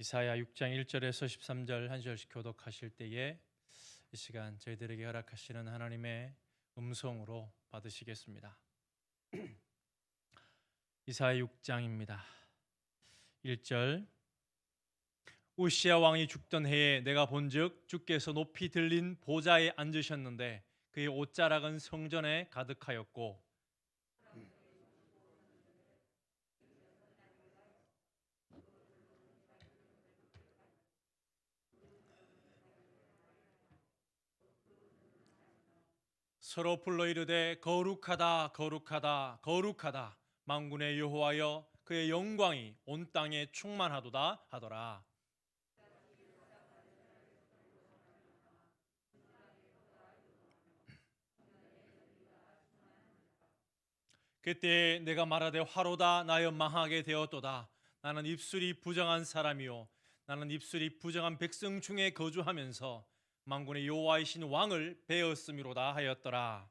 이사야 6장 1절에서 13절 한 절씩 교독하실 때에 이 시간 저희들에게 허락하시는 하나님의 음성으로 받으시겠습니다. 이사야 6장입니다. 1절 우시야 왕이 죽던 해에 내가 본즉 주께서 높이 들린 보좌에 앉으셨는데 그의 옷자락은 성전에 가득하였고 서로 불러 이르되 거룩하다 거룩하다 거룩하다 만군의 여호와여 그의 영광이 온 땅에 충만하도다 하더라. 그때 내가 말하되 화로다 나여 망하게 되었도다. 나는 입술이 부정한 사람이요 나는 입술이 부정한 백성 중에 거주하면서 만군의 여호와이신 왕을 배었음이로다 하였더라.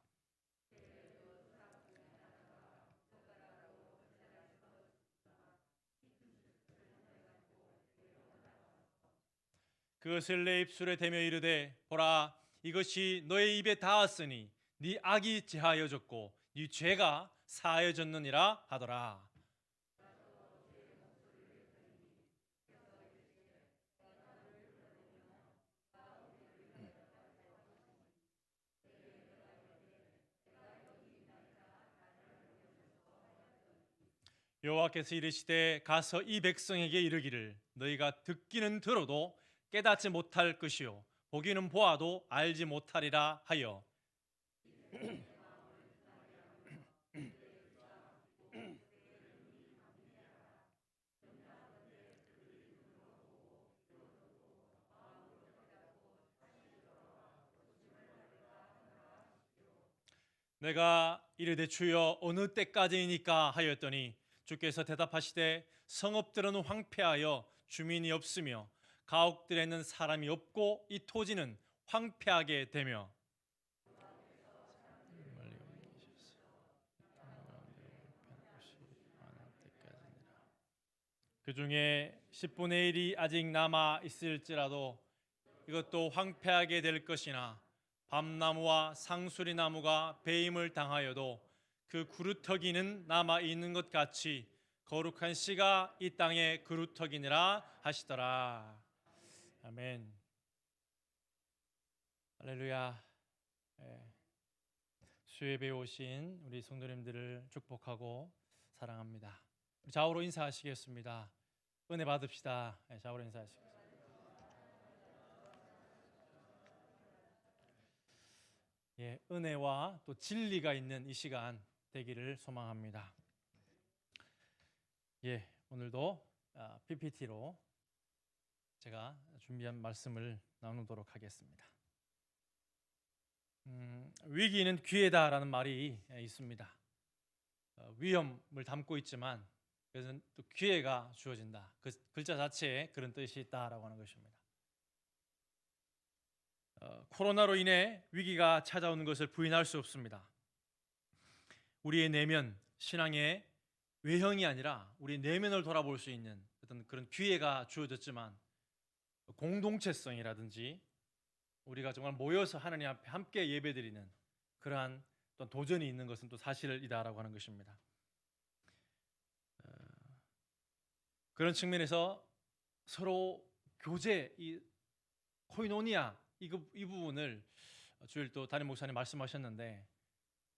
그것을 내 입술에 대며 이르되 보라 이것이 너의 입에 닿았으니 네 악이 제하여졌고 네 죄가 사하여졌느니라 하더라. 여호와께서 이르시되 가서 이 백성에게 이르기를 너희가 듣기는 들어도 깨닫지 못할 것이요 보기는 보아도 알지 못하리라 하여 내가 이르되 주여 어느 때까지이니까 하였더니 주께서 대답하시되 성읍들은 황폐하여 주민이 없으며 가옥들에는 사람이 없고 이 토지는 황폐하게 되며 그 중에 10분의 1이 아직 남아 있을지라도 이것도 황폐하게 될 것이나 밤나무와 상수리 나무가 배임을 당하여도 그 그루터기는 남아 있는 것 같이 거룩한 씨가 이 땅에 그루터기니라 하시더라. 아멘. 할렐루야. 예. 수예배에 오신 우리 성도님들을 축복하고 사랑합니다. 좌우로 인사하시겠습니다. 은혜 받읍시다. 예, 좌우로 인사하시겠습니다. 예, 은혜와 또 진리가 있는 이 시간 되기를 소망합니다. 예, 오늘도 PPT로 제가 준비한 말씀을 나누도록 하겠습니다. 위기는 기회다라는 말이 있습니다. 위험을 담고 있지만 그래서 또 기회가 주어진다. 그 글자 자체에 그런 뜻이 있다라고 하는 것입니다. 코로나로 인해 위기가 찾아오는 것을 부인할 수 없습니다. 우리의 내면, 신앙의 외형이 아니라 우리 내면을 돌아볼 수 있는 어떤 그런 기회가 주어졌지만 공동체성이라든지 우리가 정말 모여서 하나님 앞에 함께 예배드리는 그러한 또 도전이 있는 것은 또 사실이다라고 하는 것입니다. 그런 측면에서 서로 교제, 이 코이노니아 이 부분을 주일 또 담임 목사님 말씀하셨는데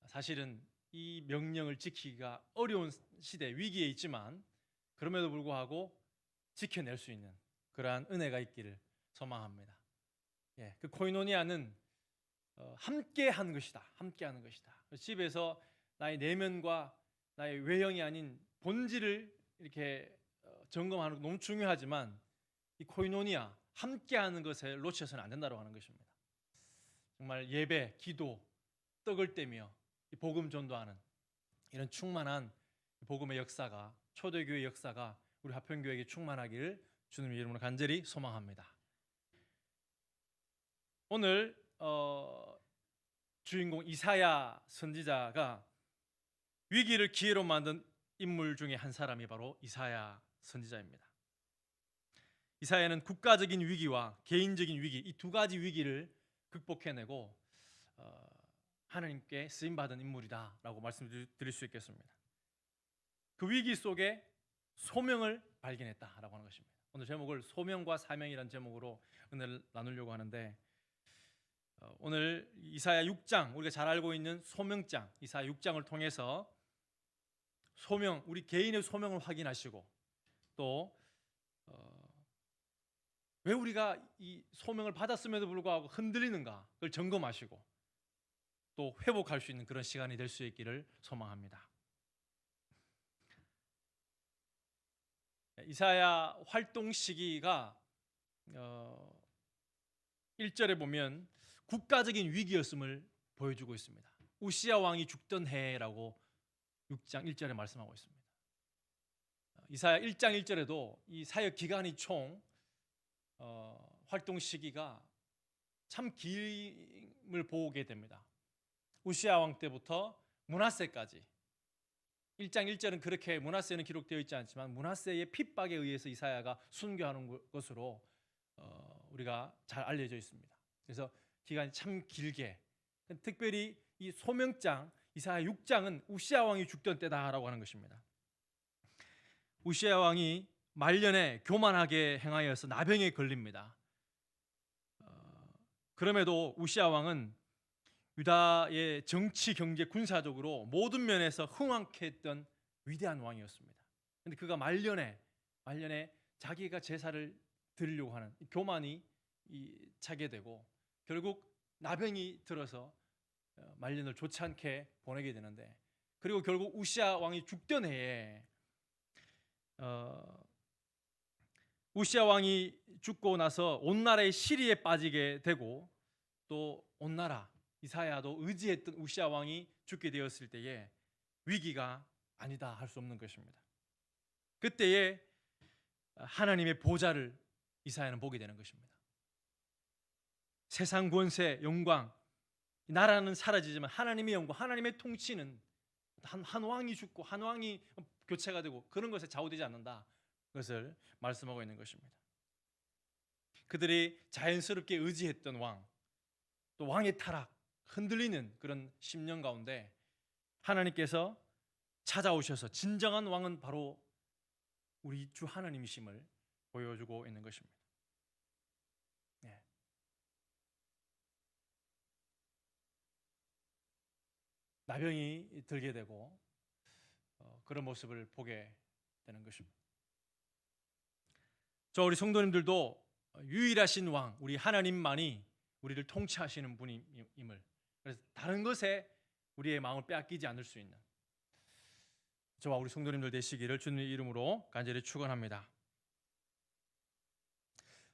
사실은 이 명령을 지키기가 어려운 시대 위기에 있지만 그럼에도 불구하고 지켜낼 수 있는 그러한 은혜가 있기를 소망합니다. 예, 그 코이노니아는 함께 하는 것이다. 함께 하는 것이다. 집에서 나의 내면과 나의 외형이 아닌 본질을 이렇게 점검하는 거 너무 중요하지만 이 코이노니아 함께 하는 것에 놓쳐서는 안 된다고 하는 것입니다. 정말 예배, 기도, 떡을 떼며 복음 전도하는 이런 충만한 복음의 역사가 초대교회 역사가 우리 화평교회에게 충만하기를 주님의 이름으로 간절히 소망합니다. 오늘 주인공 이사야 선지자가 위기를 기회로 만든 인물 중에 한 사람이 바로 이사야 선지자입니다. 이사야는 국가적인 위기와 개인적인 위기, 이 두 가지 위기를 극복해내고 하나님께 쓰임받은 인물이다라고 말씀드릴 수 있겠습니다. 그 위기 속에 소명을 발견했다라고 하는 것입니다. 오늘 제목을 소명과 사명이라는 제목으로 은혜를 나누려고 하는데, 오늘 이사야 6장, 우리가 잘 알고 있는 소명장, 이사야 6장을 통해서 소명, 우리 개인의 소명을 확인하시고, 또 왜 우리가 이 소명을 받았음에도 불구하고 흔들리는가 그걸 점검하시고 또 회복할 수 있는 그런 시간이 될 수 있기를 소망합니다. 이사야 활동 시기가 1절에 보면 국가적인 위기였음을 보여주고 있습니다. 우시야 왕이 죽던 해라고 6장 1절에 말씀하고 있습니다. 이사야 1장 1절에도 이 사역 기간이 총 활동 시기가 참 길임을 보게 됩니다. 우시야 왕 때부터 므낫세까지. 1장 1절은 그렇게 므낫세는 기록되어 있지 않지만 므낫세의 핍박에 의해서 이사야가 순교하는 것으로 우리가 잘 알려져 있습니다. 그래서 기간이 참 길게, 특별히 이 소명장 이사야 6장은 우시야 왕이 죽던 때다라고 하는 것입니다. 우시야 왕이 말년에 교만하게 행하여서 나병에 걸립니다. 그럼에도 우시야 왕은 유다의 정치, 경제, 군사적으로 모든 면에서 흥왕케 했던 위대한 왕이었습니다. 그런데 그가 말년에 자기가 제사를 드리려고 하는 교만이 차게 되고 결국 나병이 들어서 말년을 좋지 않게 보내게 되는데, 그리고 결국 우시야 왕이 죽던 해에 우시야 왕이 죽고 나서 온 나라의 시리에 빠지게 되고, 또 온 나라 이사야도 의지했던 우시야 왕이 죽게 되었을 때에 위기가 아니다 할 수 없는 것입니다. 그때에 하나님의 보좌를 이사야는 보게 되는 것입니다. 세상 권세, 영광, 나라는 사라지지만 하나님의 영광, 하나님의 통치는 한 왕이 죽고 한 왕이 교체가 되고 그런 것에 좌우되지 않는다, 그것을 말씀하고 있는 것입니다. 그들이 자연스럽게 의지했던 왕, 또 왕의 타락, 흔들리는 그런 10년 가운데 하나님께서 찾아오셔서 진정한 왕은 바로 우리 주 하나님이심을 보여주고 있는 것입니다. 네. 나병이 들게 되고 그런 모습을 보게 되는 것입니다. 우리 성도님들도 유일하신 왕, 우리 하나님만이 우리를 통치하시는 분임을, 그래서 다른 것에 우리의 마음을 빼앗기지 않을 수 있는 저와 우리 성도님들 되시기를 주님의 이름으로 간절히 축원합니다.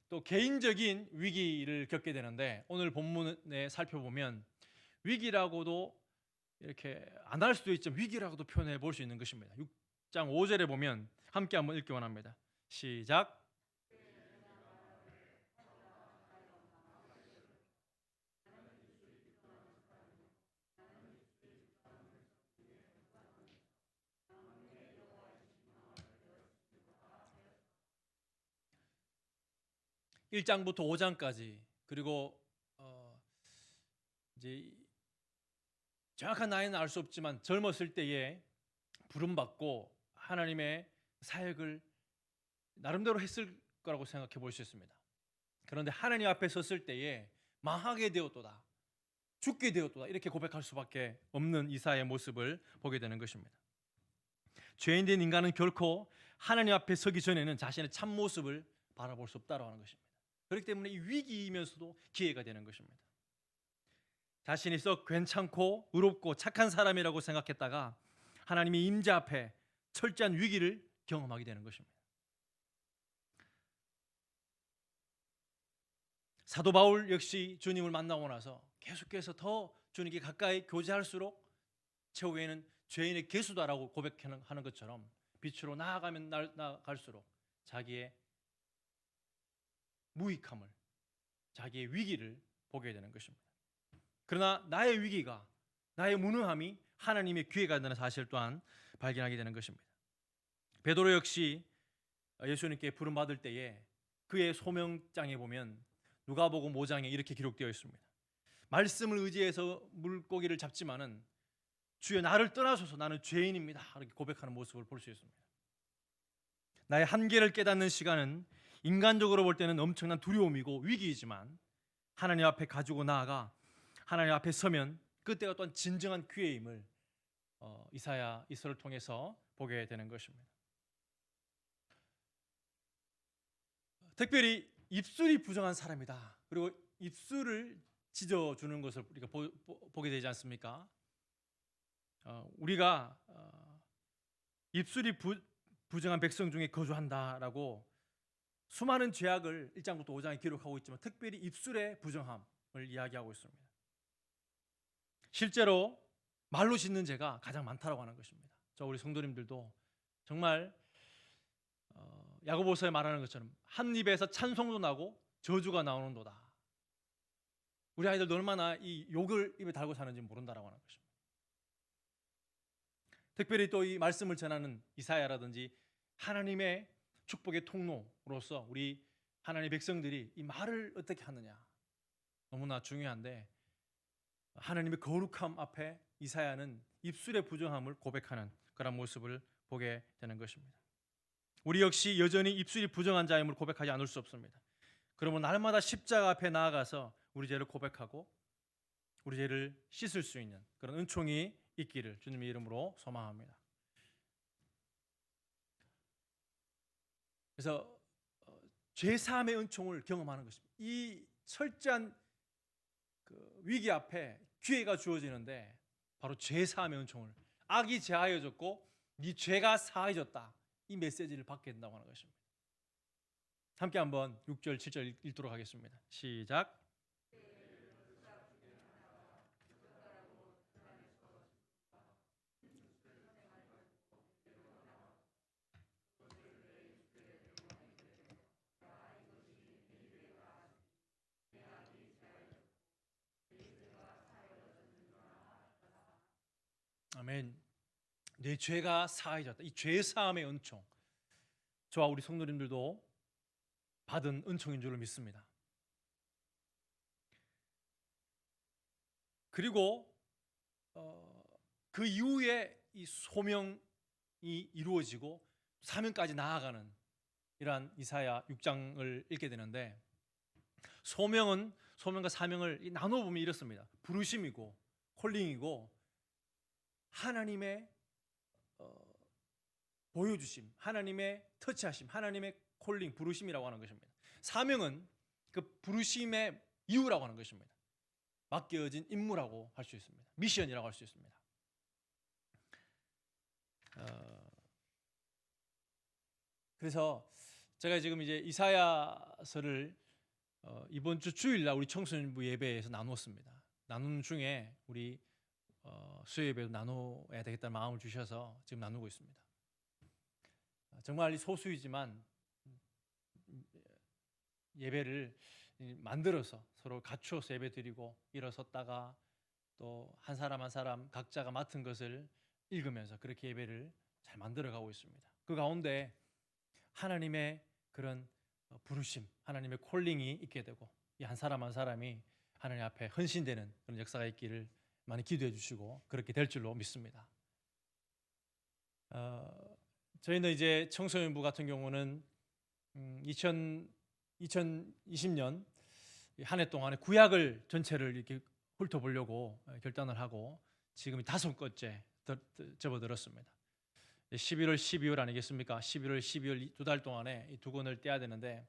또 개인적인 위기를 겪게 되는데, 오늘 본문에 살펴보면 위기라고도 이렇게 안 할 수도 있지만 위기라고도 표현해 볼 수 있는 것입니다. 6장 5절에 보면 함께 한번 읽기 원합니다. 시작. 1장부터 5장까지, 그리고 이제 정확한 나이는 알 수 없지만 젊었을 때에 부름받고 하나님의 사역을 나름대로 했을 거라고 생각해 볼 수 있습니다. 그런데 하나님 앞에 섰을 때에 망하게 되었도다, 죽게 되었도다, 이렇게 고백할 수밖에 없는 이사야의 모습을 보게 되는 것입니다. 죄인된 인간은 결코 하나님 앞에 서기 전에는 자신의 참 모습을 바라볼 수 없다고 하는 것입니다. 그렇기 때문에 이 위기이면서도 기회가 되는 것입니다. 자신이 썩 괜찮고 의롭고 착한 사람이라고 생각했다가 하나님의 임재 앞에 철저한 위기를 경험하게 되는 것입니다. 사도 바울 역시 주님을 만나고 나서 계속해서 더 주님께 가까이 교제할수록 최후에는 죄인의 개수다라고 고백하는 것처럼 빛으로 나아가면 나아갈수록 자기의 무익함을, 자기의 위기를 보게 되는 것입니다. 그러나 나의 위기가, 나의 무능함이 하나님의 기회가 되는 사실 또한 발견하게 되는 것입니다. 베드로 역시 예수님께 부름받을 때에 그의 소명장에 보면 누가복음 5장에 이렇게 기록되어 있습니다. 말씀을 의지해서 물고기를 잡지만은 주여 나를 떠나소서 나는 죄인입니다. 이렇게 고백하는 모습을 볼 수 있습니다. 나의 한계를 깨닫는 시간은 인간적으로 볼 때는 엄청난 두려움이고 위기이지만 하나님 앞에 가지고 나아가 하나님 앞에 서면 그때가 또한 진정한 기회임을 이사야서를 통해서 보게 되는 것입니다. 특별히 입술이 부정한 사람이다. 그리고 입술을 찢어주는 것을 우리가 보게 되지 않습니까? 우리가 입술이 부정한 백성 중에 거주한다라고 수많은 죄악을 1장부터 5장에 기록하고 있지만 특별히 입술의 부정함을 이야기하고 있습니다. 실제로 말로 짓는 죄가 가장 많다라고 하는 것입니다. 우리 성도님들도 정말 야고보서에 말하는 것처럼 한 입에서 찬송도 나고 저주가 나오는도다. 우리 아이들도 얼마나 이 욕을 입에 달고 사는지 모른다라고 하는 것입니다. 특별히 또 이 말씀을 전하는 이사야라든지 하나님의 축복의 통로로서 우리 하나님의 백성들이 이 말을 어떻게 하느냐 너무나 중요한데 하나님의 거룩함 앞에 이사야는 입술의 부정함을 고백하는 그런 모습을 보게 되는 것입니다. 우리 역시 여전히 입술이 부정한 자임을 고백하지 않을 수 없습니다. 그러면 날마다 십자가 앞에 나아가서 우리 죄를 고백하고 우리 죄를 씻을 수 있는 그런 은총이 있기를 주님의 이름으로 소망합니다. 그래서 죄사함의 은총을 경험하는 것입니다. 이 철저한 위기 앞에 기회가 주어지는데 바로 죄사함의 은총을 악이 제하여졌고 네 죄가 사하여졌다 이 메시지를 받게 된다고 하는 것입니다. 함께 한번 6절 7절 읽도록 하겠습니다. 시작. 아멘. 내 죄가 사하여졌다. 이 죄사함의 은총 저와 우리 성도님들도 받은 은총인 줄을 믿습니다. 그리고 그 이후에 이 소명이 이루어지고 사명까지 나아가는 이러한 이사야 6장을 읽게 되는데 소명과 사명을 나누어 보면 이렇습니다. 부르심이고 콜링이고 하나님의 보여주심, 하나님의 터치하심, 하나님의 콜링, 부르심이라고 하는 것입니다. 사명은 그 부르심의 이유라고 하는 것입니다. 맡겨진 임무라고 할 수 있습니다. 미션이라고 할 수 있습니다. 그래서 제가 지금 이제 이사야서를 이번 주 주일날 우리 청소년부 예배에서 나누었습니다. 나누는 중에 우리 수요 예배도 나눠야 되겠다는 마음을 주셔서 지금 나누고 있습니다. 정말 소수이지만 예배를 만들어서 서로 갖추어서 예배 드리고 일어섰다가 또 한 사람 한 사람 각자가 맡은 것을 읽으면서 그렇게 예배를 잘 만들어가고 있습니다. 그 가운데 하나님의 그런 부르심, 하나님의 콜링이 있게 되고 이 한 사람 한 사람이 하나님 앞에 헌신되는 그런 역사가 있기를 많이 기도해 주시고 그렇게 될 줄로 믿습니다. 저희는 이제 청소년부 같은 경우는 2020년 한 해 동안에 구약을 전체를 이렇게 훑어보려고 결단을 하고 지금 5권째 접어들었습니다. 11월, 12월 아니겠습니까? 11월, 12월 2달 동안에 이 2권을 떼야 되는데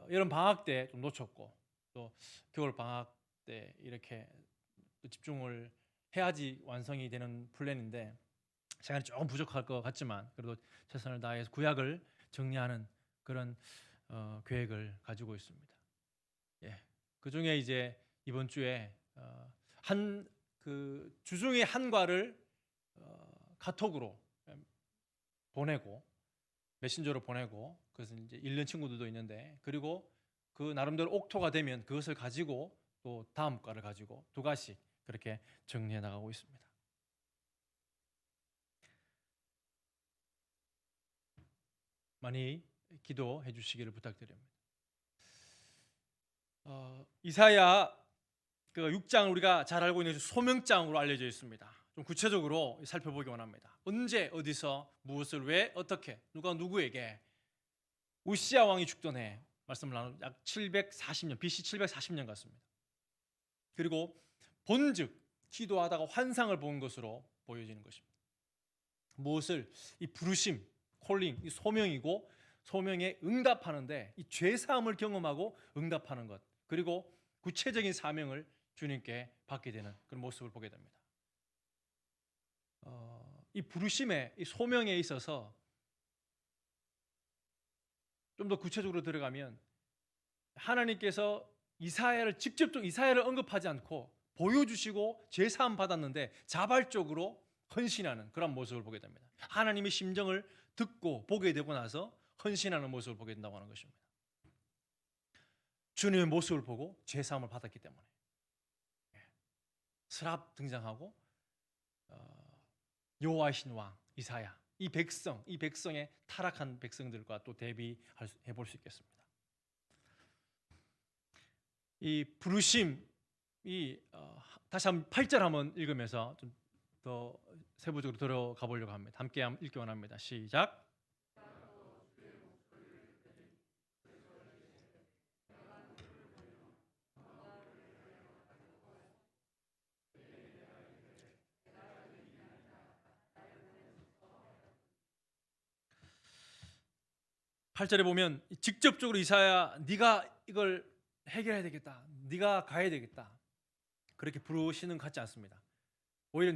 여름 방학 때 좀 놓쳤고 또 겨울 방학 때 이렇게 집중을 해야지 완성이 되는 플랜인데 시간이 조금 부족할 것 같지만 그래도 최선을 다해서 구약을 정리하는 그런 계획을 가지고 있습니다. 예, 그 중에 이제 이번 주에 한 그 주중에 한 과를 카톡으로 보내고 메신저로 보내고 그래서 이제 읽는 친구들도 있는데 그리고 그 나름대로 옥토가 되면 그것을 가지고 또 다음 과를 가지고 2과씩 그렇게 정리해 나가고 있습니다. 많이 기도해 주시기를 부탁드립니다. 이사야 그 6장 우리가 잘 알고 있는 소명장으로 알려져 있습니다. 좀 구체적으로 살펴보기 원합니다. 언제 어디서 무엇을 왜 어떻게 누가 누구에게 우시야 왕이 죽던 해 말씀을 나누 약 740년 BC 740년 같습니다. 그리고 본즉 기도하다가 환상을 본 것으로 보여지는 것입니다. 무엇을 이 부르심, 콜링, 이 소명이고 소명에 응답하는데 이 죄 사함을 경험하고 응답하는 것 그리고 구체적인 사명을 주님께 받게 되는 그런 모습을 보게 됩니다. 이 부르심에 이 소명에 있어서 좀 더 구체적으로 들어가면 하나님께서 이사야를 언급하지 않고 보여주시고 죄 사함 받았는데 자발적으로 헌신하는 그런 모습을 보게 됩니다. 하나님의 심정을 듣고 보게 되고 나서 헌신하는 모습을 보게 된다고 하는 것입니다. 주님의 모습을 보고 죄 사함을 받았기 때문에 스랍 등장하고 여호와이신 왕 이사야 이 백성의 타락한 백성들과 또 대비해 볼 수 있겠습니다. 이 부르심이 다시 한번 8절 한번 읽으면서 좀 더 세부적으로 들어가 보려고 합니다. 함께 읽기 원합니다. 시작. 8절에 보면 직접적으로 이사야 네가 이걸 해결해야 되겠다. 네가 가야 되겠다. 그렇게 부르시는 것 같지 않습니다. 오히려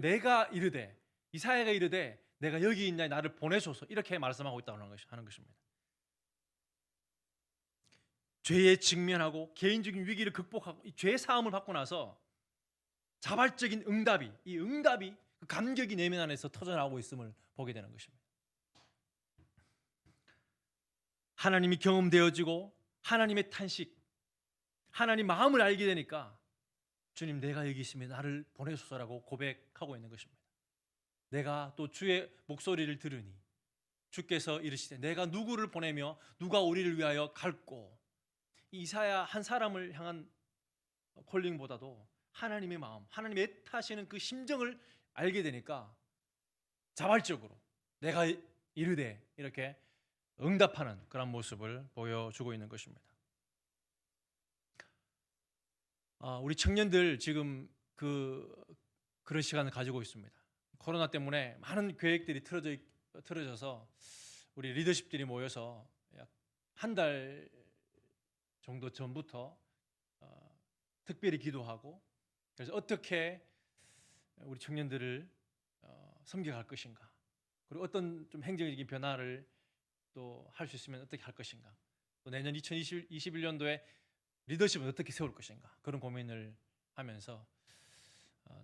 이사야가 이르되 내가 여기 있냐 나를 보내소서 이렇게 말씀하고 있다고 하는 것입니다. 죄에 직면하고 개인적인 위기를 극복하고 이 죄 사함을 받고 나서 자발적인 이 응답이 그 감격이 내면 안에서 터져나오고 있음을 보게 되는 것입니다. 하나님이 경험되어지고 하나님의 탄식, 하나님 마음을 알게 되니까 주님 내가 여기 있습니다. 나를 보내소서라고 고백하고 있는 것입니다. 내가 또 주의 목소리를 들으니 주께서 이르시되 내가 누구를 보내며 누가 우리를 위하여 갈고 이사야 한 사람을 향한 콜링보다도 하나님의 마음, 하나님 애타시는 그 심정을 알게 되니까 자발적으로 내가 이르되 이렇게 응답하는 그런 모습을 보여주고 있는 것입니다. 우리 청년들 지금 그런 시간을 가지고 있습니다. 코로나 때문에 많은 계획들이 틀어져서 우리 리더십들이 모여서 약 한 달 정도 전부터 특별히 기도하고 그래서 어떻게 우리 청년들을 섬겨갈 것인가 그리고 어떤 좀 행정적인 변화를 또 할 수 있으면 어떻게 할 것인가 또 내년 2021년도에 리더십은 어떻게 세울 것인가 그런 고민을 하면서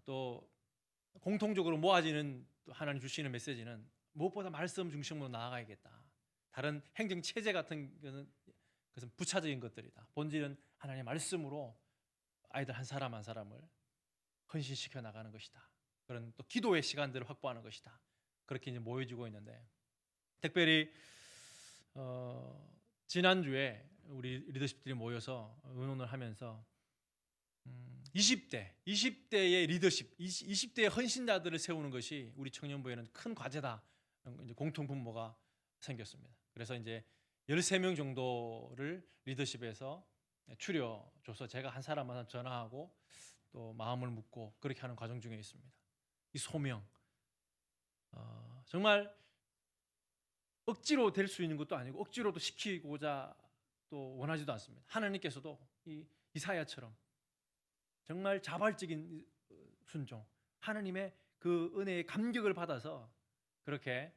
또 공통적으로 모아지는 또 하나님 주시는 메시지는 무엇보다 말씀 중심으로 나아가야겠다. 다른 행정 체제 같은 것은 부차적인 것들이다. 본질은 하나님의 말씀으로 아이들 한 사람 한 사람을 헌신시켜 나가는 것이다. 그런 또 기도의 시간들을 확보하는 것이다. 그렇게 이제 모여지고 있는데 특별히 지난주에 우리 리더십들이 모여서 의논을 하면서 20대의 리더십, 20대의 헌신자들을 세우는 것이 우리 청년부에는 큰 과제다. 이제 공통 분모가 생겼습니다. 그래서 이제 13명 정도를 리더십에서 추려줘서 제가 한 사람 한 사람 전화하고 또 마음을 묻고 그렇게 하는 과정 중에 있습니다. 이 소명 정말 억지로 될 수 있는 것도 아니고 억지로도 시키고자 또 원하지도 않습니다. 하나님께서도 이 이사야처럼 정말 자발적인 순종, 하나님의 그 은혜의 감격을 받아서 그렇게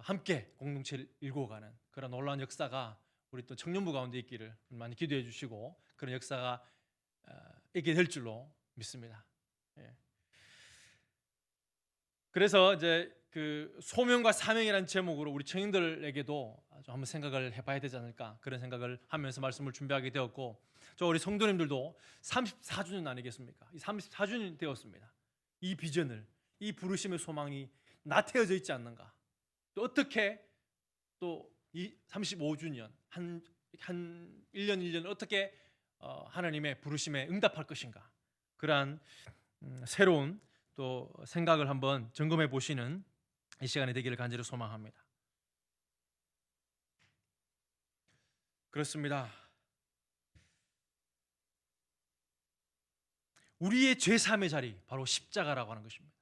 함께 공동체를 일궈가는 그런 놀라운 역사가 우리 또 청년부 가운데 있기를 많이 기도해 주시고 그런 역사가 있게 될 줄로 믿습니다. 예. 그래서 이제 그 소명과 사명이라는 제목으로 우리 청년들에게도 한번 생각을 해봐야 되지 않을까 그런 생각을 하면서 말씀을 준비하게 되었고 저 우리 성도님들도 34주년 아니겠습니까? 이 34주년 되었습니다. 이 비전을 이 부르심의 소망이 나태어져 있지 않는가 또 어떻게 또 이 35주년 한 1년 1년 어떻게 하나님의 부르심에 응답할 것인가, 그러한 새로운 또 생각을 한번 점검해 보시는 이 시간이 되기를 간절히 소망합니다. 그렇습니다. 우리의 죄사함의 자리, 바로 십자가라고 하는 것입니다.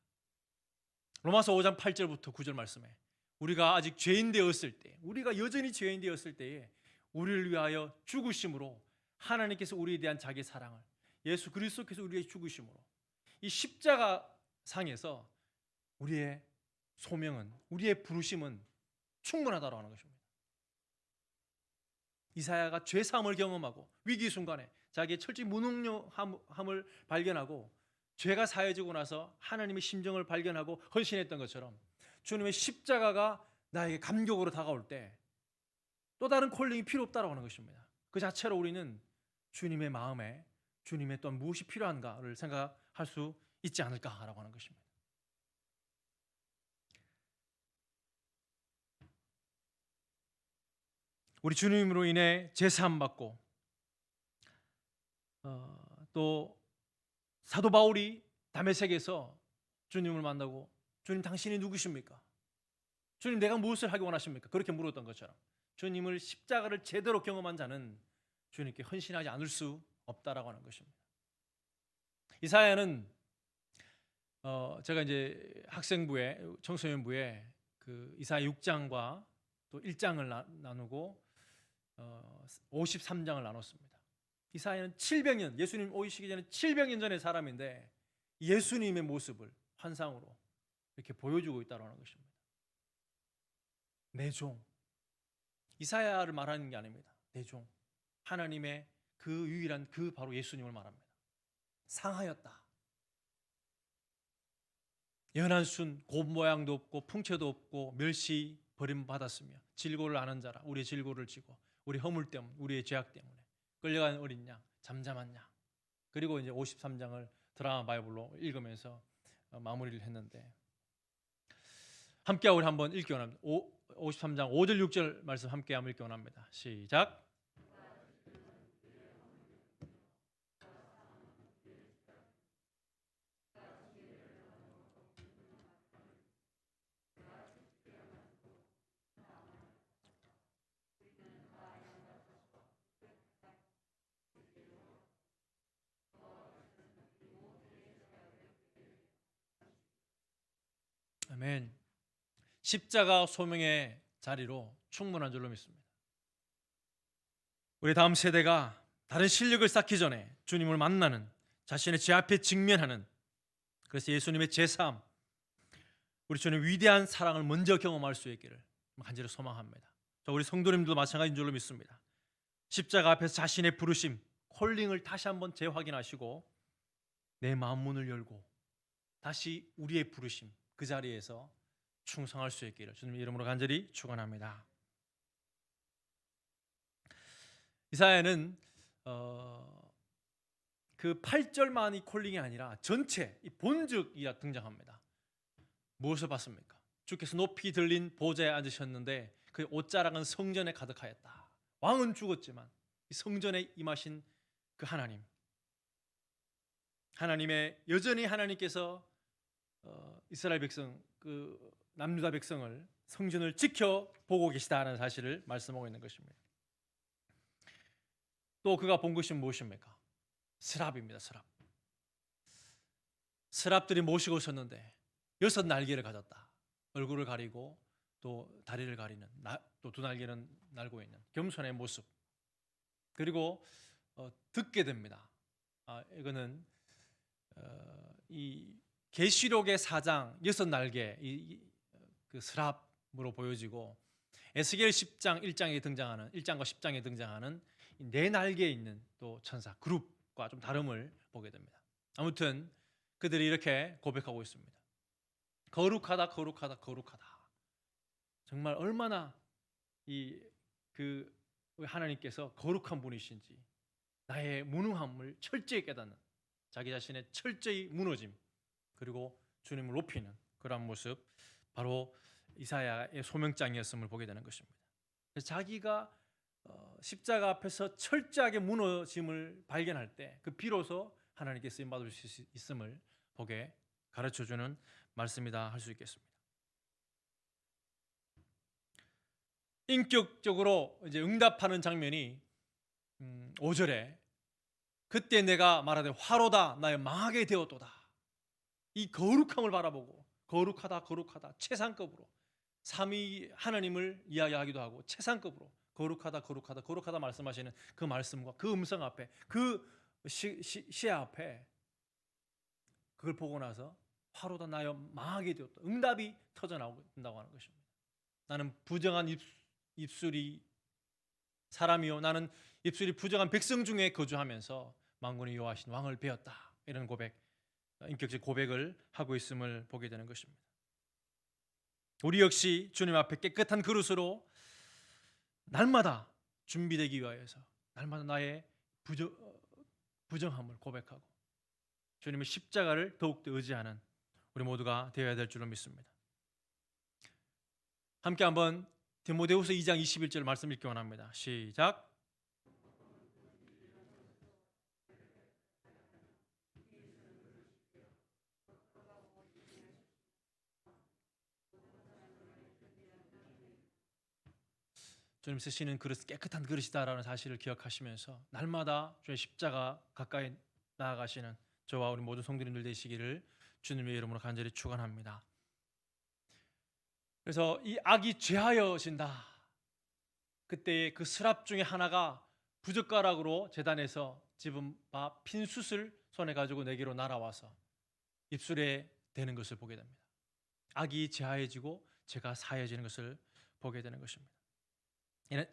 로마서 5장 8절부터 9절 말씀에 우리가 아직 죄인 되었을 때, 우리가 여전히 죄인 되었을 때에 우리를 위하여 죽으심으로 하나님께서 우리에 대한 자기 사랑을, 예수 그리스도께서 우리의 죽으심으로 이 십자가 상에서 우리의 소명은, 우리의 부르심은 충분하다고 하는 것입니다. 이사야가 죄사함을 경험하고 위기 순간에 자기의 철저히 무능력함을 발견하고 죄가 사해지고 나서 하나님의 심정을 발견하고 헌신했던 것처럼 주님의 십자가가 나에게 감격으로 다가올 때 또 다른 콜링이 필요 없다고 하는 것입니다. 그 자체로 우리는 주님의 마음에 주님의 또한 무엇이 필요한가를 생각할 수 있지 않을까라고 하는 것입니다. 우리 주님으로 인해 제사함 받고 또 사도 바울이 다메섹에서 주님을 만나고 주님 당신이 누구십니까? 주님 내가 무엇을 하기 원하십니까? 그렇게 물었던 것처럼 주님을 십자가를 제대로 경험한 자는 주님께 헌신하지 않을 수 없다라고 하는 것입니다. 이사야는 제가 이제 학생부에 청소년부에 그 이사야 6장과 또 1장을 나누고 53장을 나눴습니다. 이사야는 700년, 예수님 오시기 전에 700년 전의 사람인데 예수님의 모습을 환상으로 이렇게 보여주고 있다고 하는 것입니다. 내 종, 이사야를 말하는 게 아닙니다. 내 종, 하나님의 그 유일한 그 바로 예수님을 말합니다. 상하였다. 연한 순, 곱 모양도 없고 풍채도 없고 멸시 버림받았으며 질고를 아는 자라, 우리의 질고를 지고 우리 허물 때문에, 우리의 죄악 때문에 끌려간 어린 양, 잠잠한 양. 그리고 이제 53장을 드라마 바이블로 읽으면서 마무리를 했는데, 함께 우리 한번 읽기 원합니다. 53장 5절 6절 말씀 함께 한번 읽기 원합니다. 시작. 아멘. 십자가 소명의 자리로 충분한 줄로 믿습니다. 우리 다음 세대가 다른 실력을 쌓기 전에 주님을 만나는, 자신의 죄 앞에 직면하는, 그래서 예수님의 제사함, 우리 주님의 위대한 사랑을 먼저 경험할 수 있기를 간절히 소망합니다. 우리 성도님들도 마찬가지인 줄로 믿습니다. 십자가 앞에서 자신의 부르심, 콜링을 다시 한번 재확인하시고 내 마음 문을 열고 다시 우리의 부르심, 그 자리에서 충성할 수 있기를 주님 이름으로 간절히 축원합니다. 이사야는 그 8절만이 콜링이 아니라 전체 이 본적이 등장합니다. 무엇을 봤습니까? 주께서 높이 들린 보좌에 앉으셨는데 그 옷자락은 성전에 가득하였다. 왕은 죽었지만 이 성전에 임하신 그 하나님, 하나님의 여전히 하나님께서 이스라엘 백성, 그 남유다 백성을, 성전을 지켜보고 계시다는 사실을 말씀하고 있는 것입니다. 또 그가 본 것이 무엇입니까? 스랍입니다. 스랍. 스랍들이 모시고 있었는데 6 날개를 가졌다. 얼굴을 가리고 또 다리를 가리는, 또 2 날개는 날고 있는 겸손의 모습. 그리고 듣게 됩니다. 이거는 이 계시록의 4장 6 날개 그 스랍으로 보여지고, 에스겔 10장 1장에 등장하는, 1장과 10장에 등장하는 4날개에 있는 또 천사 그룹과 좀 다름을 보게 됩니다. 아무튼 그들이 이렇게 고백하고 있습니다. 거룩하다, 거룩하다, 거룩하다. 정말 얼마나 그 하나님께서 거룩한 분이신지, 나의 무능함을 철저히 깨닫는, 자기 자신의 철저히 무너짐, 그리고 주님을 높이는 그러한 모습, 바로 이사야의 소명장이었음을 보게 되는 것입니다. 그래서 자기가 십자가 앞에서 철저하게 무너짐을 발견할 때 그 비로소 하나님께 쓰임 받을 수 있음을 보게 가르쳐주는 말씀이다 할 수 있겠습니다. 인격적으로 이제 응답하는 장면이 5절에 그때 내가 말하되 화로다 나의 망하게 되었도다. 이 거룩함을 바라보고 거룩하다 거룩하다 최상급으로 삼위 하나님을 이야기하기도 하고 최상급으로 거룩하다 거룩하다 거룩하다 말씀하시는 그 말씀과 그 음성 앞에 그 시야 앞에 그걸 보고 나서 화로다 나여 망하게 되었다. 응답이 터져 나온다고 하는 것입니다. 나는 부정한 입술이 사람이요 나는 입술이 부정한 백성 중에 거주하면서 만군의 여호와신 왕을 배웠다. 이런 고백, 인격적 고백을 하고 있음을 보게 되는 것입니다. 우리 역시 주님 앞에 깨끗한 그릇으로 날마다 준비되기 위하여서 날마다 나의 부정함을 고백하고 주님의 십자가를 더욱더 의지하는 우리 모두가 되어야 될 줄로 믿습니다. 함께 한번 디모데후서 2장 21절 말씀 읽기 원합니다. 시작. 주님 쓰시는 그릇 깨끗한 그릇이다라는 사실을 기억하시면서 날마다 주의 십자가 가까이 나아가시는 저와 우리 모든 성도님들 되시기를 주님의 이름으로 간절히 축원합니다. 그래서 이 악이 죄하여진다. 그때의 그 스랍 중에 하나가 부젓가락으로 제단에서 집은 바 핀숯을 손에 가지고 내게로 날아와서 입술에 대는 것을 보게 됩니다. 악이 죄하여지고 죄가 사해지는 것을 보게 되는 것입니다. 이는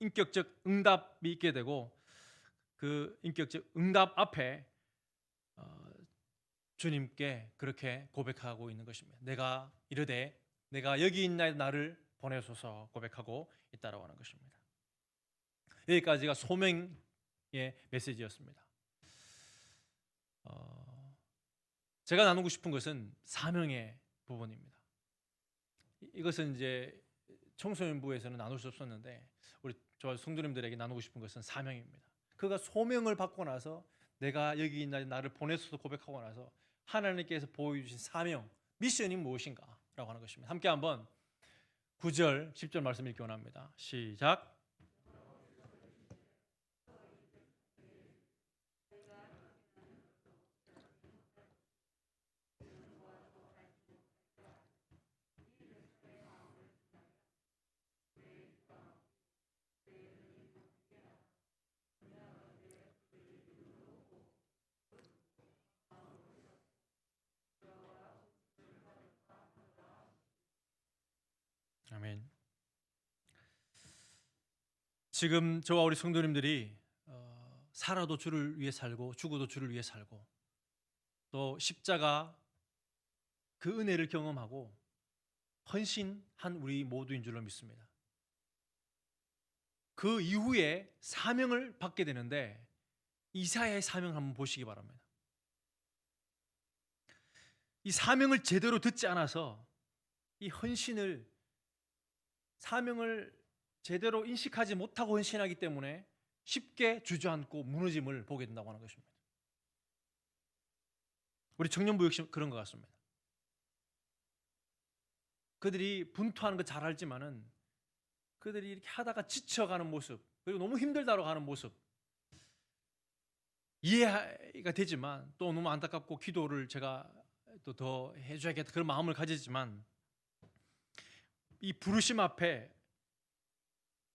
인격적 응답이 있게 되고 그 인격적 응답 앞에 주님께 그렇게 고백하고 있는 것입니다. 내가 이르되 내가 여기 있나이다 나를 보내소서 고백하고 있다라고 하는 것입니다. 여기까지가 소명의 메시지였습니다. 제가 나누고 싶은 것은 사명의 부분입니다. 이것은 이제 청소년부에서는 나눌 수 없었는데 우리 저 성도님들에게 나누고 싶은 것은 사명입니다. 그가 소명을 받고 나서 내가 여기 있나 나를 보내소서 고백하고 나서 하나님께서 보여주신 사명, 미션이 무엇인가 라고 하는 것입니다. 함께 한번 9절, 10절 말씀 읽기 원합니다. 시작. 아멘. 지금 저와 우리 성도님들이 살아도 주를 위해 살고 죽어도 주를 위해 살고 또 십자가 그 은혜를 경험하고 헌신한 우리 모두인 줄로 믿습니다. 그 이후에 사명을 받게 되는데 이사야의 사명을 한번 보시기 바랍니다. 이 사명을 제대로 듣지 않아서 이 헌신을 사명을 제대로 인식하지 못하고 헌신하기 때문에 쉽게 주저앉고 무너짐을 보게 된다고 하는 것입니다. 우리 청년부 역시 그런 것 같습니다. 그들이 분투하는 거 잘 알지만은 그들이 이렇게 하다가 지쳐가는 모습 그리고 너무 힘들다고 하는 모습 이해가 되지만 또 너무 안타깝고 기도를 제가 또 더 해줘야겠다 그런 마음을 가지지만 이 부르심 앞에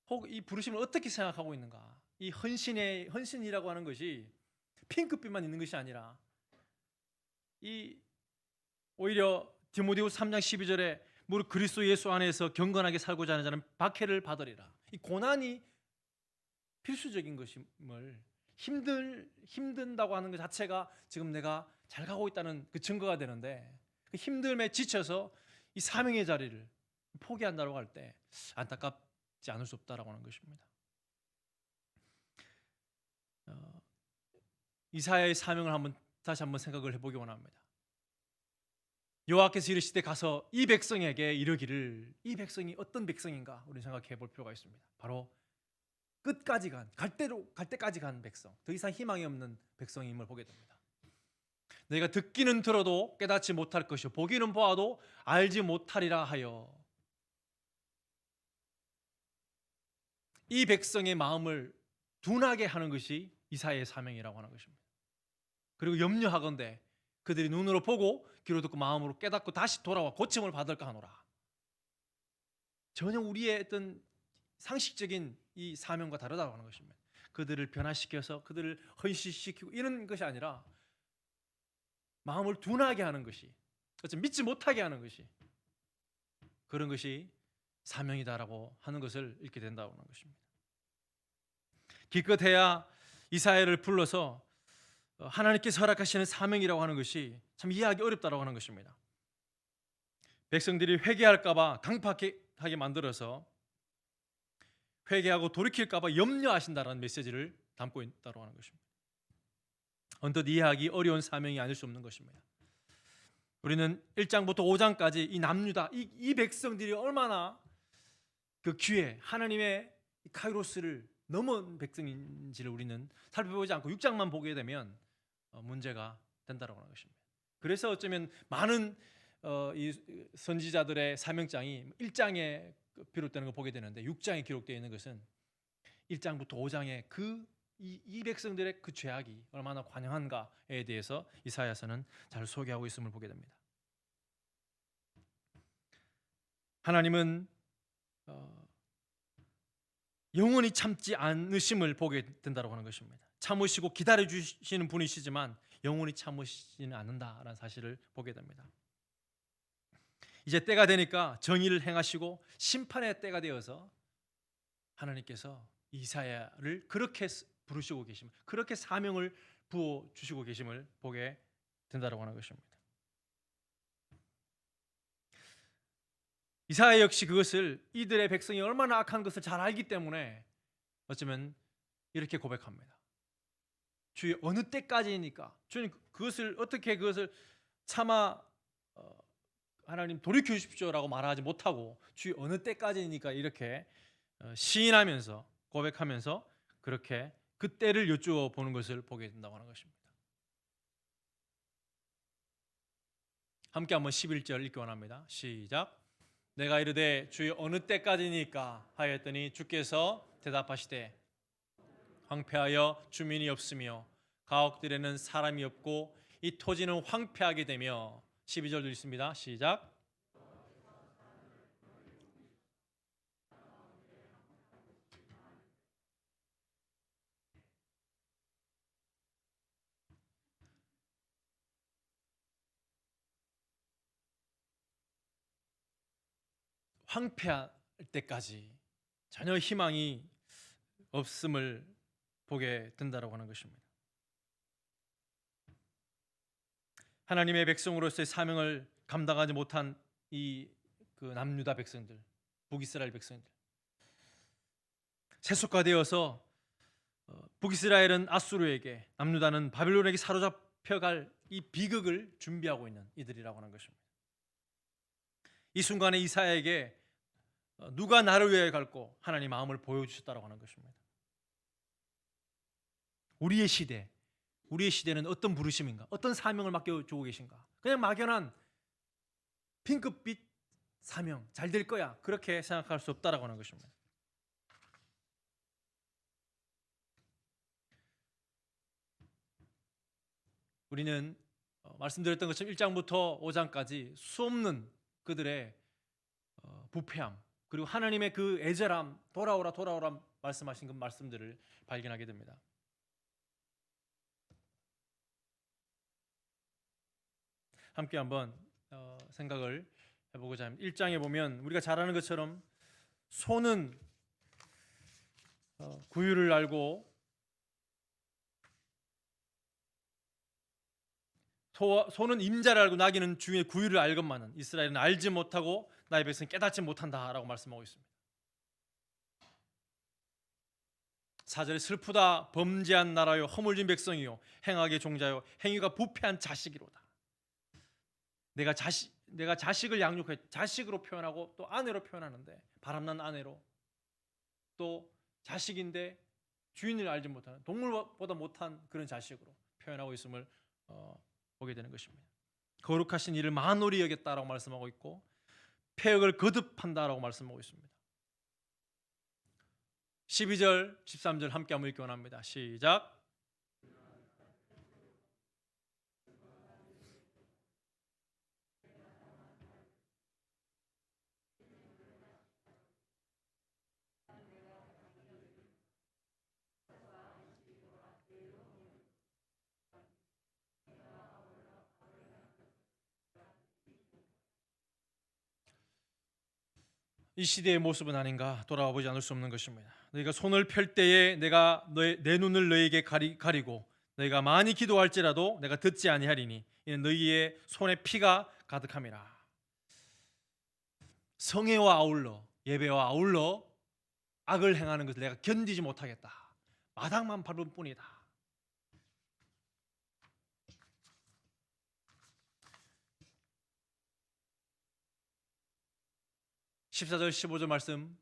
혹 이 부르심을 어떻게 생각하고 있는가? 이 헌신이라고 하는 것이 핑크빛만 있는 것이 아니라 이 오히려 디모데후서 3장 12절에 무릇 그리스도 예수 안에서 경건하게 살고자 하는 자는 박해를 받으리라. 이 고난이 필수적인 것임을 힘든다고 하는 것 자체가 지금 내가 잘 가고 있다는 그 증거가 되는데 그 힘듦에 지쳐서 이 사명의 자리를 포기한다고 할 때 안타깝지 않을 수 없다라고 하는 것입니다. 이사야의 사명을 다시 한번 생각을 해보기 원합니다. 여호와께서 이르시되 가서 이 백성에게 이르기를, 이 백성이 어떤 백성인가 우리 생각해 볼 필요가 있습니다. 바로 끝까지 갈 때까지 간 백성, 더 이상 희망이 없는 백성임을 보게 됩니다. 내가 듣기는 들어도 깨닫지 못할 것이요 보기는 보아도 알지 못하리라 하여, 이 백성의 마음을 둔하게 하는 것이 이사야의 사명이라고 하는 것입니다. 그리고 염려하건대 그들이 눈으로 보고 귀로 듣고 마음으로 깨닫고 다시 돌아와 고침을 받을까 하노라. 전혀 우리의 어떤 상식적인 이 사명과 다르다고 하는 것입니다. 그들을 변화시켜서 그들을 헌신시키고 이런 것이 아니라 마음을 둔하게 하는 것이, 믿지 못하게 하는 것이, 그런 것이 사명이다라고 하는 것을 읽게 된다고 하는 것입니다. 기껏해야 이사야를 불러서 하나님께서 허락하시는 사명이라고 하는 것이 참 이해하기 어렵다고 하는 것입니다. 백성들이 회개할까 봐 강팍하게 만들어서 회개하고 돌이킬까 봐 염려하신다는 메시지를 담고 있다고 하는 것입니다. 언뜻 이해하기 어려운 사명이 아닐 수 없는 것입니다. 우리는 1장부터 5장까지 이 남유다, 이 백성들이 얼마나 그 귀에 하나님의 카이로스를 넘은 백성인지를 우리는 살펴보지 않고 6장만 보게 되면 문제가 된다고 하는 것입니다. 그래서 어쩌면 많은 이 선지자들의 사명장이 1장에 비롯되는 걸 보게 되는데 6장에 기록되어 있는 것은 1장부터 5장의 이 백성들의 그 죄악이 얼마나 관영한가에 대해서 이사야서는 잘 소개하고 있음을 보게 됩니다. 하나님은 영원히 참지 않으심을 보게 된다고 하는 것입니다. 참으시고 기다려주시는 분이시지만 영원히 참으시지는 않는다라는 사실을 보게 됩니다. 이제 때가 되니까 정의를 행하시고 심판의 때가 되어서 하나님께서 이사야를 그렇게 부르시고 계심을, 그렇게 사명을 부어주시고 계심을 보게 된다고 하는 것입니다. 이사야 역시 그것을, 이들의 백성이 얼마나 악한 것을 잘 알기 때문에 어쩌면 이렇게 고백합니다. 주의 어느 때까지니까, 주님 그것을 차마 하나님 돌이켜 주십시오라고 말하지 못하고 주의 어느 때까지니까 이렇게 시인하면서 고백하면서 그렇게 그 때를 여쭈어 보는 것을 보게 된다고 하는 것입니다. 함께 한번 11절 읽기 원합니다. 시작. 내가 이르되 주의 어느 때까지니까 하였더니 주께서 대답하시되 황폐하여 주민이 없으며 가옥들에는 사람이 없고 이 토지는 황폐하게 되며, 12절도 있습니다. 시작. 황폐할 때까지 전혀 희망이 없음을 보게 된다고 하는 것입니다. 하나님의 백성으로서의 사명을 감당하지 못한 그 남유다 백성들, 북이스라엘 백성들, 세속화되어서 북이스라엘은 아수르에게, 남유다는 바빌론에게 사로잡혀갈 이 비극을 준비하고 있는 이들이라고 하는 것입니다. 이 순간에 이사야에게 누가 나를 위해 갈고 하나님 마음을 보여주셨다고 하는 것입니다. 우리의 시대는 어떤 부르심인가, 어떤 사명을 맡겨주고 계신가? 그냥 막연한 핑크빛 사명, 잘 될 거야, 그렇게 생각할 수 없다라고 하는 것입니다. 우리는 말씀드렸던 것처럼 1장부터 5장까지 수없는 그들의 부패함, 그리고 하나님의 그 애절함, 돌아오라 말씀하신 그 말씀들을 발견하게 됩니다. 함께 한번 생각을 해보고자 합니다. 1장에 보면 우리가 잘 아는 것처럼 소는 구유를 알고, 소는 임자를 알고 나귀는 주의 구유를 알건만은 이스라엘은 알지 못하고 나의 백성은 깨닫지 못한다라고 말씀하고 있습니다. 4절에 슬프다 범죄한 나라요 허물진 백성이요 행악의 종자요 행위가 부패한 자식이로다. 내가 자식을 양육해 자식으로 표현하고 또 아내로 표현하는데 바람난 아내로 또 자식인데 주인을 알지 못하는 동물보다 못한 그런 자식으로 표현하고 있음을 보게 되는 것입니다. 거룩하신 이를 만홀히 여겼다라고 말씀하고 있고 패역을 거듭한다라고 말씀하고 있습니다. 12절, 13절 함께 한번 읽기 원합니다. 시작. 이 시대의 모습은 아닌가 돌아와 보지 않을 수 없는 것입니다. 너희가 손을 펼 때에 내가 내 눈을 너희에게 가리고 너희가 많이 기도할지라도 내가 듣지 아니하리니 이는 너희의 손에 피가 가득함이라. 성애와 아울러 예배와 아울러 악을 행하는 것을 내가 견디지 못하겠다. 마당만 밟을 뿐이다. 14절 15절 말씀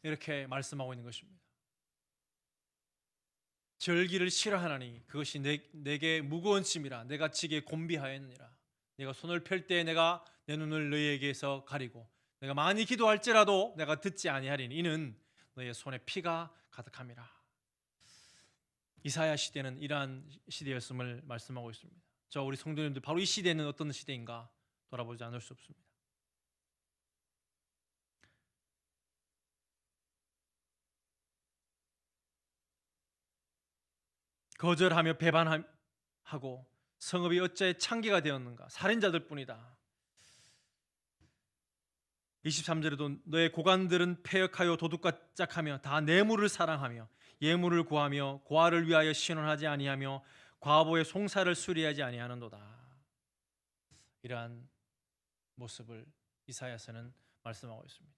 이렇게 말씀하고 있는 것입니다. 절기를 싫어하나니 그것이 내게 무거운 짐이라 내가 지게 곤비하였느니라. 내가 손을 펼 때 내가 내 눈을 너희에게서 가리고 내가 많이 기도할지라도 내가 듣지 아니하리니 이는 너희의 손에 피가 가득함이라. 이사야 시대는 이러한 시대였음을 말씀하고 있습니다. 저 우리 성도님들 바로 이 시대는 어떤 시대인가 돌아보지 않을 수 없습니다. 거절하며 배반하고 성읍이 어찌 창기가 되었는가. 살인자들 뿐이다. 23절에도 너의 고관들은 패역하여 도둑같짝하며 다 뇌물을 사랑하며 예물을 구하며 고아를 위하여 신원하지 아니하며 과부의 송사를 수리하지 아니하는도다. 이러한 모습을 이사야서는 말씀하고 있습니다.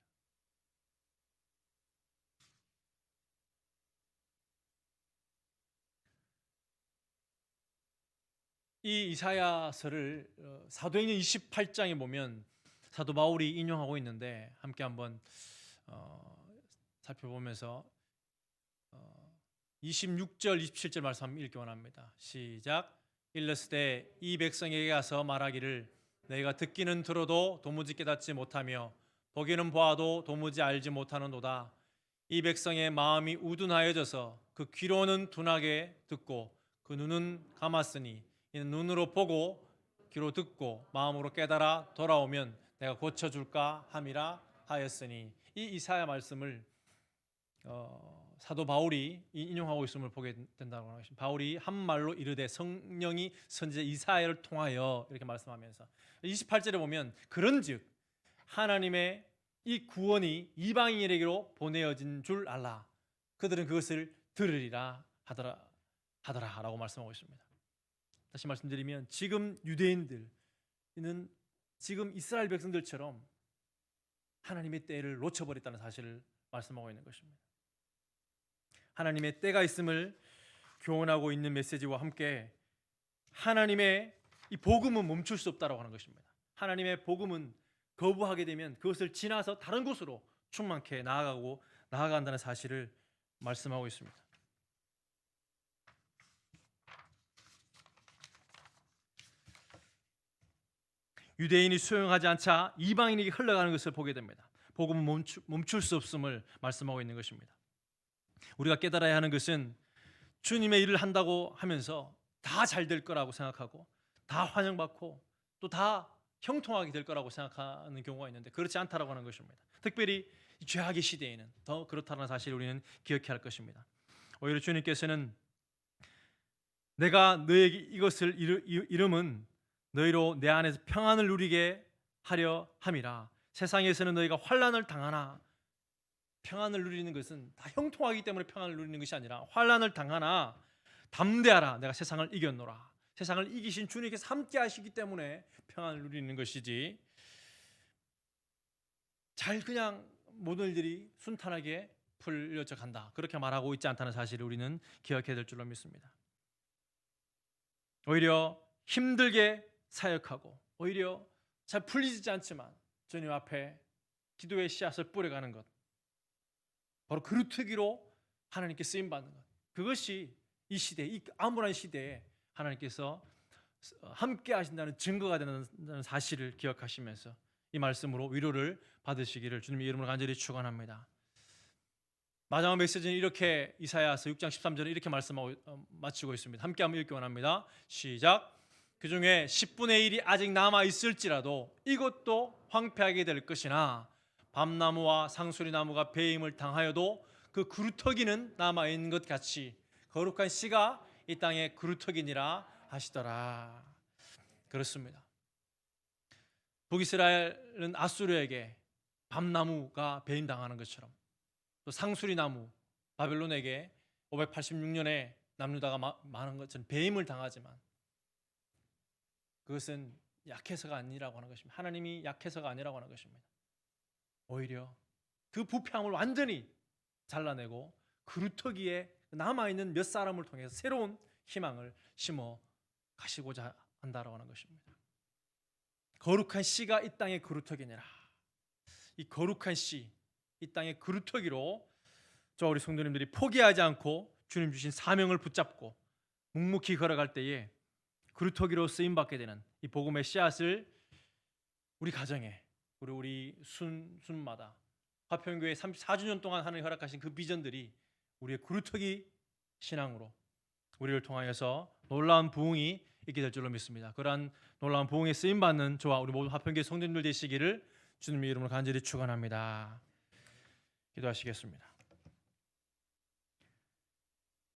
이 이사야서를 사도행전 28장에 보면 사도 바울이 인용하고 있는데 함께 한번 살펴보면서 26절 27절 말씀 한번 읽기 원합니다. 시작. 일러스되 이 백성에게 가서 말하기를 너희가 듣기는 들어도 도무지 깨닫지 못하며 보기는 보아도 도무지 알지 못하는도다. 이 백성의 마음이 우둔하여져서 그 귀로는 둔하게 듣고 그 눈은 감았으니 이는 눈으로 보고 귀로 듣고 마음으로 깨달아 돌아오면 내가 고쳐줄까 함이라 하였으니 이 이사야 말씀을 사도 바울이 인용하고 있음을 보게 된다고 하십니다. 바울이 한 말로 이르되 성령이 선지자 이사야를 통하여 이렇게 말씀하면서 28절에 보면 그런즉 하나님의 이 구원이 이방인에게로 보내어진 줄 알라. 그들은 그것을 들으리라 하더라라고 말씀하고 있습니다. 다시 말씀드리면 지금 유대인들은 지금 이스라엘 백성들처럼 하나님의 때를 놓쳐버렸다는 사실을 말씀하고 있는 것입니다. 하나님의 때가 있음을 교훈하고 있는 메시지와 함께 하나님의 이 복음은 멈출 수 없다고 하는 것입니다. 하나님의 복음은 거부하게 되면 그것을 지나서 다른 곳으로 충만케 나아간다는 사실을 말씀하고 있습니다. 유대인이 수용하지 않자 이방인에게 흘러가는 것을 보게 됩니다. 복음은 멈출 수 없음을 말씀하고 있는 것입니다. 우리가 깨달아야 하는 것은 주님의 일을 한다고 하면서 다 잘 될 거라고 생각하고 다 환영받고 또 다 형통하게 될 거라고 생각하는 경우가 있는데 그렇지 않다라고 하는 것입니다. 특별히 죄악의 시대에는 더 그렇다는 사실을 우리는 기억해야 할 것입니다. 오히려 주님께서는 내가 너에게 이것을 이름은 너희로 내 안에서 평안을 누리게 하려 함이라. 세상에서는 너희가 환난을 당하나 평안을 누리는 것은 다 형통하기 때문에 평안을 누리는 것이 아니라 환난을 당하나 담대하라. 내가 세상을 이겼노라. 세상을 이기신 주님께서 함께 하시기 때문에 평안을 누리는 것이지 잘 그냥 모든 일들이 순탄하게 풀려져 간다 그렇게 말하고 있지 않다는 사실을 우리는 기억해야 될 줄로 믿습니다. 오히려 힘들게 사역하고 오히려 잘 풀리지 않지만 주님 앞에 기도의 씨앗을 뿌려가는 것, 바로 그루터기로 하나님께 쓰임 받는 것, 그것이 이 시대, 이 암울한 시대에 하나님께서 함께 하신다는 증거가 되는 사실을 기억하시면서 이 말씀으로 위로를 받으시기를 주님의 이름으로 간절히 축원합니다. 마지막 메시지는 이렇게 이사야서 6장 13절에 이렇게 말씀하고 마치고 있습니다. 함께 한번 읽기 원합니다. 시작. 그 중에 10분의 1이 아직 남아 있을지라도 이것도 황폐하게 될 것이나 밤나무와 상수리나무가 배임을 당하여도 그 그루터기는 남아 있는 것 같이 거룩한 씨가 이 땅에 그루터기니라 하시더라. 그렇습니다. 북이스라엘은 아수르에게 밤나무가 배임당하는 것처럼 또 상수리나무 바벨론에게 586년에 남유다가 많은 것처럼 배임을 당하지만 그것은 약해서가 아니라고 하는 것입니다. 하나님이 약해서가 아니라고 하는 것입니다. 오히려 그 부패함을 완전히 잘라내고 그루터기에 남아있는 몇 사람을 통해서 새로운 희망을 심어 가시고자 한다고 하는 것입니다. 거룩한 씨가 이 땅의 그루터기니라. 이 거룩한 씨, 이 땅의 그루터기로 저 우리 성도님들이 포기하지 않고 주님 주신 사명을 붙잡고 묵묵히 걸어갈 때에 그루터기로 쓰임받게 되는 이 복음의 씨앗을 우리 가정에 우리 순마다 화평교회 34주년 동안 하나님 허락하신 그 비전들이 우리의 그루터기 신앙으로 우리를 통하여서 놀라운 부흥이 있게 될 줄로 믿습니다. 그러한 놀라운 부흥에 쓰임받는 저와 우리 모든 화평교회 성도님들 되시기를 주님의 이름으로 간절히 축원합니다. 기도하시겠습니다.